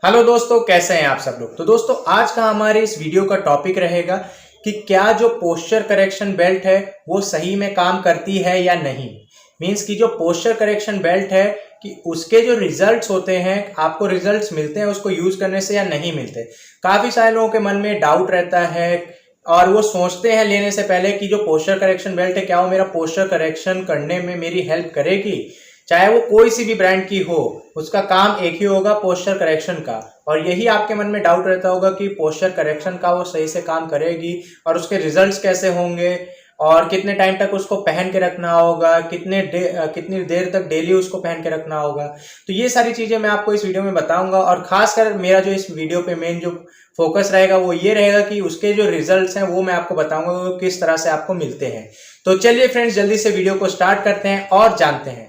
Hello दोस्तों, कैसे हैं आप सब लोग। तो दोस्तों आज का हमारे इस वीडियो का टॉपिक रहेगा कि क्या जो पोस्चर करेक्शन बेल्ट है वो सही में काम करती है या नहीं। मींस कि जो पोस्चर करेक्शन बेल्ट है कि उसके जो रिजल्ट्स होते हैं, आपको रिजल्ट्स मिलते हैं उसको यूज करने से या नहीं मिलते। काफी सारे लोगों के मन में डाउट रहता है और वो सोचते हैं लेने से पहले कि जो पोस्चर करेक्शन बेल्ट है क्या वो मेरा पोस्चर करेक्शन करने में मेरी हेल्प करेगी। चाहे वो कोई सी भी ब्रांड की हो, उसका काम एक ही होगा, पोस्चर करेक्शन का। और यही आपके मन में डाउट रहता होगा कि पोस्चर करेक्शन का वो सही से काम करेगी और उसके रिजल्ट्स कैसे होंगे और कितने टाइम तक उसको पहन के रखना होगा, कितनी देर तक डेली उसको पहन के रखना होगा। तो ये सारी चीजें मैं आपको इस वीडियो में बताऊंगा और खासकर मेरा जो इस वीडियो पे मेन जो फोकस रहेगा वो ये रहेगा कि उसके जो रिजल्ट्स हैं वो मैं आपको बताऊंगा वो किस तरह से आपको मिलते हैं। तो चलिए फ्रेंड्स, जल्दी से वीडियो को स्टार्ट करते हैं और जानते हैं।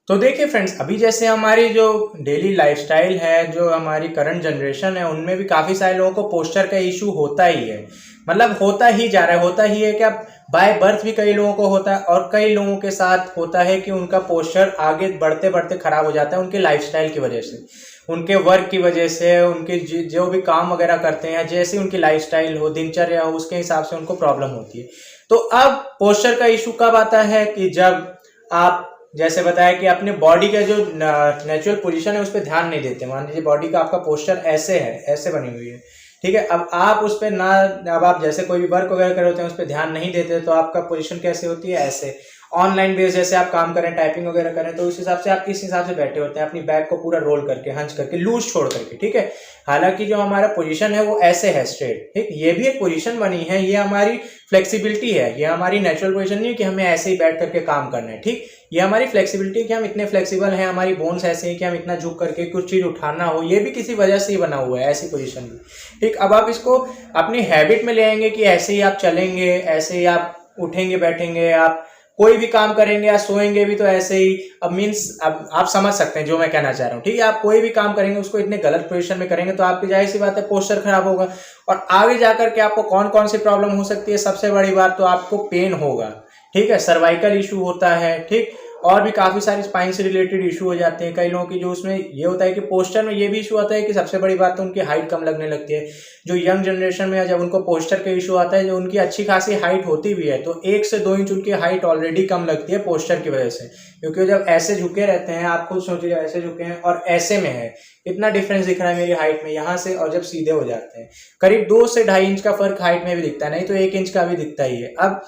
तो देखिए फ्रेंड्स, अभी जैसे हमारी जो डेली लाइफस्टाइल है, जो हमारी करंट जनरेशन है, उनमें भी काफ़ी सारे लोगों को पोस्चर का इशू होता ही है। मतलब होता ही जा रहा है, होता ही है कि अब बाय बर्थ भी कई लोगों को होता है और कई लोगों के साथ होता है कि उनका पोस्चर आगे बढ़ते बढ़ते खराब हो जाता है उनके लाइफस्टाइल की वजह से, उनके वर्क की वजह से, उनके जो भी काम वगैरह करते हैं, जैसी उनकी लाइफस्टाइल हो, दिनचर्या हो, उसके हिसाब से उनको प्रॉब्लम होती है। तो अब पोस्चर का इशू कब आता है कि जब आप जैसे बताया कि अपने बॉडी का जो नेचुरल पोजीशन है उस पर ध्यान नहीं देते। मान लीजिए बॉडी का आपका पोस्चर ऐसे है, ऐसे बनी हुई है, ठीक है। अब आप उस पर ना, अब आप जैसे कोई भी वर्क वगैरह कर रहे होते हैं उस पर ध्यान नहीं देते तो आपका पोजीशन कैसे होती है, ऐसे। ऑनलाइन बेस जैसे आप काम करें, टाइपिंग वगैरह करें, तो उस हिसाब से आप किस हिसाब से बैठे होते हैं, अपनी बैक को पूरा रोल करके, हंच करके, लूज छोड़ करके, ठीक है। हालांकि जो हमारा पोजीशन है वो ऐसे है, स्ट्रेट, ठीक। ये भी एक पोजीशन बनी है, ये हमारी फ्लेक्सिबिलिटी है, ये हमारी नेचुरल पोजीशन नहीं है कि हमें ऐसे ही बैठ करके काम करना है, ठीक। ये हमारी फ्लेक्सिबिलिटी कि हम इतने फ्लेक्सिबल हैं, हमारी बोन्स ऐसे हैं कि हम इतना झुक करके कुछ चीज उठाना हो, ये भी किसी वजह से ही बना हुआ है, ऐसी पोजीशन भी, ठीक। अब आप इसको अपनी हैबिट में ले आएंगे कि ऐसे ही आप चलेंगे, ऐसे ही आप उठेंगे बैठेंगे, आप कोई भी काम करेंगे या सोएंगे भी तो ऐसे ही। अब मीन्स अब आप समझ सकते हैं जो मैं कहना चाह रहा हूँ, ठीक है। आप कोई भी काम करेंगे उसको इतने गलत पोजीशन में करेंगे तो आपकी जाहिर सी बात है पोस्चर खराब होगा और आगे जाकर के आपको कौन कौन सी प्रॉब्लम हो सकती है। सबसे बड़ी बात तो आपको पेन होगा, ठीक है, सर्वाइकल इशू होता है, ठीक। और भी काफी सारे स्पाइन से रिलेटेड इशू हो जाते हैं कई लोगों की। जो उसमें ये होता है कि पोस्चर में ये भी इशू आता है कि सबसे बड़ी बात तो उनकी हाइट कम लगने लगती है। जो यंग जनरेशन में जब उनको पोस्चर का इशू आता है, जो उनकी अच्छी खासी हाइट होती भी है, तो 1 से 2 इंच उनकी हाइट ऑलरेडी कम लगती है पोस्चर की वजह से। क्योंकि जब ऐसे झुके रहते हैं, आप खुद सोचिए, ऐसे झुके हैं और ऐसे में है, इतना डिफरेंस दिख रहा है मेरी हाइट में यहाँ से, और जब सीधे हो जाते हैं करीब 2 से 2.5 इंच का फर्क हाइट में भी दिखता है, नहीं तो 1 इंच का भी दिखता ही है। अब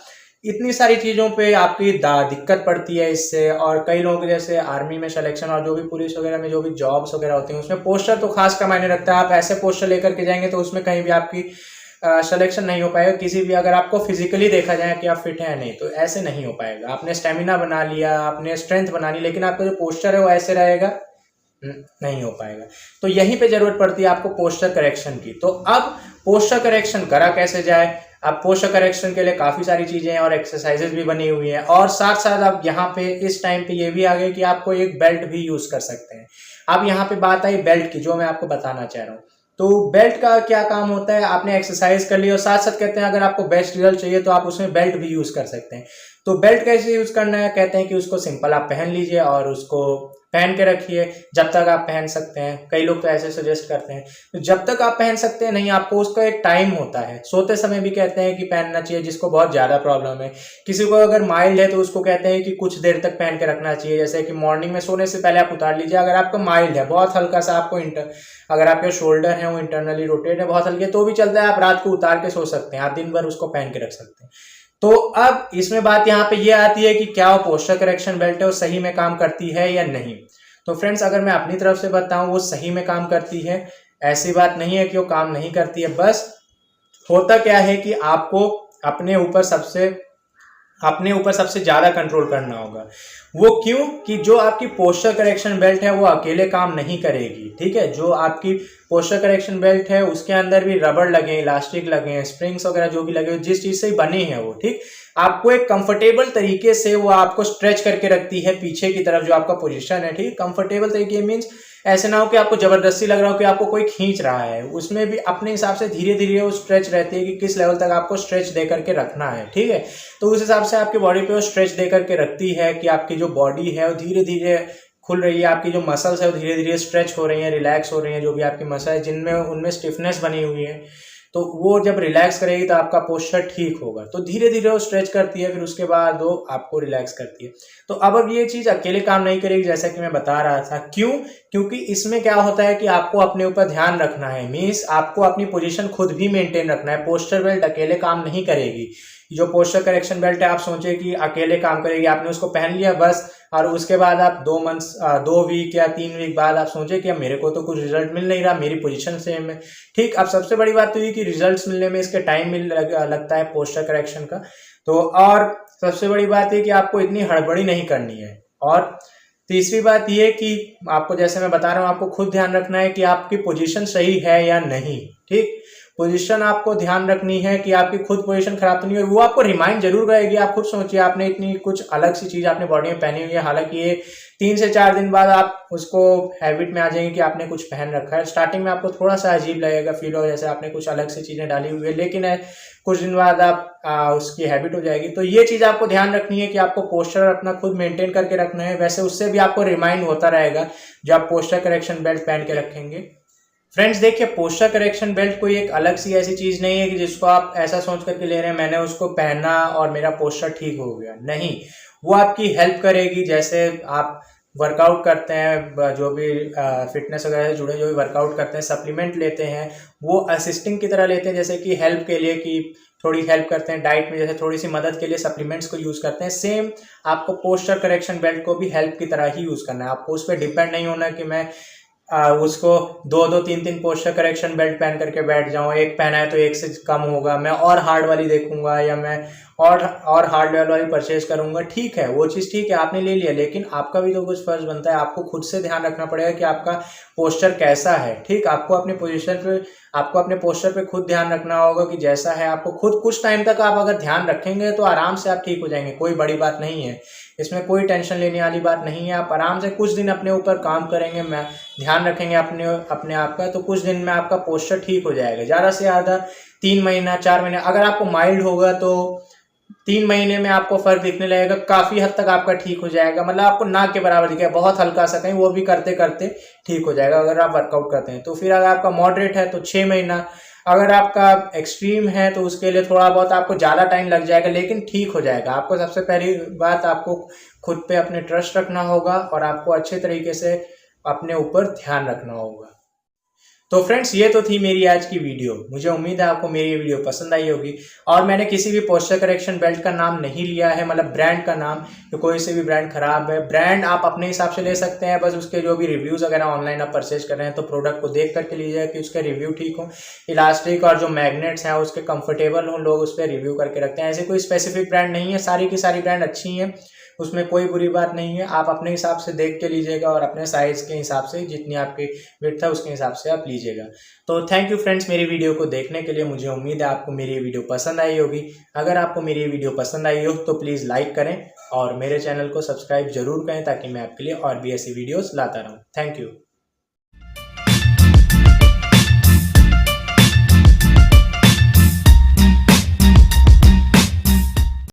इतनी सारी चीजों पे आपकी दिक्कत पड़ती है इससे। और कई लोगों के जैसे आर्मी में सिलेक्शन और जो भी पुलिस वगैरह में जो भी जॉब्स वगैरह होती हैं उसमें पोस्टर तो खास का मायने रखता है। आप ऐसे पोस्टर लेकर के जाएंगे तो उसमें कहीं भी आपकी सिलेक्शन नहीं हो पाएगा किसी भी। अगर आपको फिजिकली देखा जाए कि आप फिट हैं नहीं, तो ऐसे नहीं हो पाएगा। आपने स्टेमिना बना लिया, आपने स्ट्रेंथ बना ली, लेकिन आपका जो पोस्टर है वो ऐसे रहेगा, नहीं हो पाएगा। तो यहीं पे जरूरत पड़ती है आपको पोस्चर करेक्शन की। तो अब पोस्चर करेक्शन करा कैसे जाए। अब पोस्चर करेक्शन के लिए काफी सारी चीजें हैं और एक्सरसाइजेज भी बनी हुई हैं, और साथ साथ अब यहाँ पे इस टाइम पे ये भी आ गया कि आपको एक बेल्ट भी यूज कर सकते हैं। अब यहाँ पे बात आई बेल्ट की, जो मैं आपको बताना चाह रहा हूँ। तो बेल्ट का क्या काम होता है, आपने एक्सरसाइज कर ली और साथ साथ कहते हैं अगर आपको बेस्ट रिजल्ट चाहिए तो आप उसमें बेल्ट भी यूज कर सकते हैं। तो बेल्ट कैसे यूज करना है, कहते हैं कि उसको सिंपल आप पहन लीजिए और उसको पहन के रखिए जब तक आप पहन सकते हैं। कई लोग तो ऐसे सजेस्ट करते हैं, तो जब तक आप पहन सकते हैं नहीं, आपको उसका एक टाइम होता है। सोते समय भी कहते हैं कि पहनना चाहिए जिसको बहुत ज्यादा प्रॉब्लम है। किसी को अगर माइल्ड है तो उसको कहते हैं कि कुछ देर तक पहन के रखना चाहिए, जैसे कि मॉर्निंग में सोने से पहले आप उतार लीजिए। अगर आपको माइल्ड है, बहुत हल्का सा आपको अगर आपके शोल्डर है वो इंटरनली रोटेट है, बहुत हल्के, तो भी चलता है, आप रात को उतार के सो सकते हैं, आप दिन भर उसको पहन के रख सकते हैं। तो अब इसमें बात यहाँ पे ये आती है कि क्या वो पोस्चर करेक्शन बेल्ट है वो सही में काम करती है या नहीं। तो फ्रेंड्स, अगर मैं अपनी तरफ से बताऊं, वो सही में काम करती है। ऐसी बात नहीं है कि वो काम नहीं करती है। बस होता क्या है कि आपको अपने ऊपर सबसे ज्यादा कंट्रोल करना होगा। वो क्यों कि जो आपकी पोस्चर करेक्शन बेल्ट है वो अकेले काम नहीं करेगी, ठीक है। जो आपकी पोस्चर करेक्शन बेल्ट है उसके अंदर भी रबड़ लगे, इलास्टिक लगे, स्प्रिंग्स वगैरह जो भी लगे, जिस चीज से बनी है वो, ठीक, आपको एक कंफर्टेबल तरीके से वो आपको स्ट्रेच करके रखती है पीछे की तरफ, जो आपका पोजीशन है, ठीक। कंफर्टेबल तरीके मीन्स ऐसे ना हो कि आपको ज़बरदस्ती लग रहा हो कि आपको कोई खींच रहा है। उसमें भी अपने हिसाब से धीरे धीरे वो स्ट्रेच रहती है कि किस लेवल तक आपको स्ट्रेच दे करके रखना है, ठीक है। तो उस हिसाब से आपकी बॉडी पे वो स्ट्रेच दे करके रखती है कि आपकी जो बॉडी है वो धीरे धीरे खुल रही है, आपकी जो मसल्स है वो धीरे धीरे स्ट्रेच हो रही हैं, रिलैक्स हो रही हैं। जो भी आपकी मसल है जिनमें उनमें स्टिफनेस बनी हुई है, तो वो जब रिलैक्स करेगी तो आपका पोस्चर ठीक होगा। तो धीरे धीरे वो स्ट्रेच करती है, फिर उसके बाद वो आपको रिलैक्स करती है। तो अब ये चीज़ अकेले काम नहीं करेगी, जैसा कि मैं बता रहा था। क्यों? क्योंकि इसमें क्या होता है कि आपको अपने ऊपर ध्यान रखना है, मीन्स आपको अपनी पोजीशन खुद भी मेंटेन रखना है। पोस्चर बेल्ट अकेले काम नहीं करेगी। जो पोस्चर करेक्शन बेल्ट है, आप सोचे कि अकेले काम करेगी, आपने उसको पहन लिया बस, और उसके बाद आप 2 वीक या 3 वीक बाद आप सोचे कि अब मेरे को तो कुछ रिजल्ट मिल नहीं रहा, मेरी पोजीशन सेम है, ठीक। अब सबसे बड़ी बात तो ये कि रिजल्ट्स मिलने में इसके टाइम लगता है पोस्चर करेक्शन का। तो और सबसे बड़ी बात है कि आपको इतनी हड़बड़ी नहीं करनी है। और तीसरी बात यह कि आपको, जैसे मैं बता रहा हूँ, आपको खुद ध्यान रखना है कि आपकी पोजीशन सही है या नहीं, ठीक। पोजीशन आपको ध्यान रखनी है कि आपकी खुद पोजीशन खराब तो नहीं है, और वो आपको रिमाइंड जरूर करेगी। आप खुद सोचिए, आपने इतनी कुछ अलग सी चीज़ आपने बॉडी में पहनी हुई है, हालांकि ये 3 से 4 दिन बाद आप उसको हैबिट में आ जाएंगे कि आपने कुछ पहन रखा है। स्टार्टिंग में आपको थोड़ा सा अजीब लगेगा, फील होगा जैसे आपने कुछ अलग सी चीज़ें डाली हुई है, लेकिन कुछ दिन बाद आप उसकी हैबिट हो जाएगी। तो ये चीज़ आपको ध्यान रखनी है कि आपको पोस्चर अपना खुद मेंटेन करके रखना है। वैसे उससे भी आपको रिमाइंड होता रहेगा जब आप पोस्चर करेक्शन बेल्ट पहन के रखेंगे। फ्रेंड्स देखिए, पोस्चर करेक्शन बेल्ट कोई एक अलग सी ऐसी चीज़ नहीं है कि जिसको आप ऐसा सोच करके ले रहे हैं मैंने उसको पहना और मेरा पोस्चर ठीक हो गया। नहीं, वो आपकी हेल्प करेगी। जैसे आप वर्कआउट करते हैं, जो भी फिटनेस वगैरह से जुड़े जो भी वर्कआउट करते हैं, सप्लीमेंट लेते हैं, वो असिस्टिंग की तरह लेते हैं, जैसे कि हेल्प के लिए, कि थोड़ी हेल्प करते हैं डाइट में, जैसे थोड़ी सी मदद के लिए सप्लीमेंट्स को यूज़ करते हैं। सेम आपको पोस्चर करेक्शन बेल्ट को भी हेल्प की तरह ही यूज़ करना है। आपको उस पर डिपेंड नहीं होना कि मैं उसको 2-2, 3-3 पोस्चर करेक्शन बेल्ट पहन करके बैठ जाऊँ। एक पहना है तो एक से कम होगा, मैं और हार्ड वाली देखूंगा या मैं और हार्ड लेवल वाली परचेज करूंगा। ठीक है, वो चीज़ ठीक है, आपने ले लिया, लेकिन आपका भी तो कुछ फर्ज बनता है। आपको खुद से ध्यान रखना पड़ेगा कि आपका पोस्चर कैसा है, ठीक। आपको अपने पोजीशन पे, आपको अपने पोस्चर पे खुद ध्यान रखना होगा कि जैसा है आपको खुद। कुछ टाइम तक आप अगर ध्यान रखेंगे तो आराम से आप ठीक हो जाएंगे, कोई बड़ी बात नहीं है इसमें, कोई टेंशन लेने वाली बात नहीं है। आप आराम से कुछ दिन अपने ऊपर काम करेंगे, मैं ध्यान रखेंगे अपने आप का, तो कुछ दिन में आपका पोस्चर ठीक हो जाएगा। ज़्यादा से ज़्यादा 3 महीना 4 महीने, अगर आपको माइल्ड होगा तो 3 महीने में आपको फर्क दिखने लगेगा, काफ़ी हद तक आपका ठीक हो जाएगा। मतलब आपको नाक के बराबर दिखेगा, बहुत हल्का सा कहीं, वो भी करते करते ठीक हो जाएगा अगर आप वर्कआउट करते हैं तो। फिर अगर आपका मॉडरेट है तो 6 महीना, अगर आपका एक्सट्रीम है तो उसके लिए थोड़ा बहुत आपको ज़्यादा टाइम लग जाएगा, लेकिन ठीक हो जाएगा। आपको सबसे पहली बात, आपको खुद पे अपने ट्रस्ट रखना होगा और आपको अच्छे तरीके से अपने ऊपर ध्यान रखना होगा। तो फ्रेंड्स, ये तो थी मेरी आज की वीडियो। मुझे उम्मीद है आपको मेरी ये वीडियो पसंद आई होगी। और मैंने किसी भी पोस्चर करेक्शन बेल्ट का नाम नहीं लिया है, मतलब ब्रांड का नाम, तो कोई से भी ब्रांड खराब है। ब्रांड आप अपने हिसाब से ले सकते हैं, बस उसके जो भी रिव्यूज़ अगर ऑनलाइन आप परचेज कर रहे हैं तो प्रोडक्ट को देख करके लीजिएगा कि उसके रिव्यू ठीक हो। इलास्टिक और जो मैग्नेट्स हैं उसके कंफर्टेबल हों, लोग उस पर रिव्यू करके रखते हैं। ऐसे कोई स्पेसिफिक ब्रांड नहीं है, सारी की सारी ब्रांड अच्छी हैं, उसमें कोई बुरी बात नहीं है। आप अपने हिसाब से देख के लीजिएगा और अपने साइज़ के हिसाब से, जितनी आपकी विड्थ है उसके हिसाब से आप लीजिएगा। तो थैंक यू फ्रेंड्स मेरी वीडियो को देखने के लिए। मुझे उम्मीद है आपको मेरी ये वीडियो पसंद आई होगी। अगर आपको मेरी ये वीडियो पसंद आई हो तो प्लीज़ लाइक करें और मेरे चैनल को सब्सक्राइब जरूर करें, ताकि मैं आपके लिए और भी ऐसी वीडियोज़ लाता रहूँ। Thank you.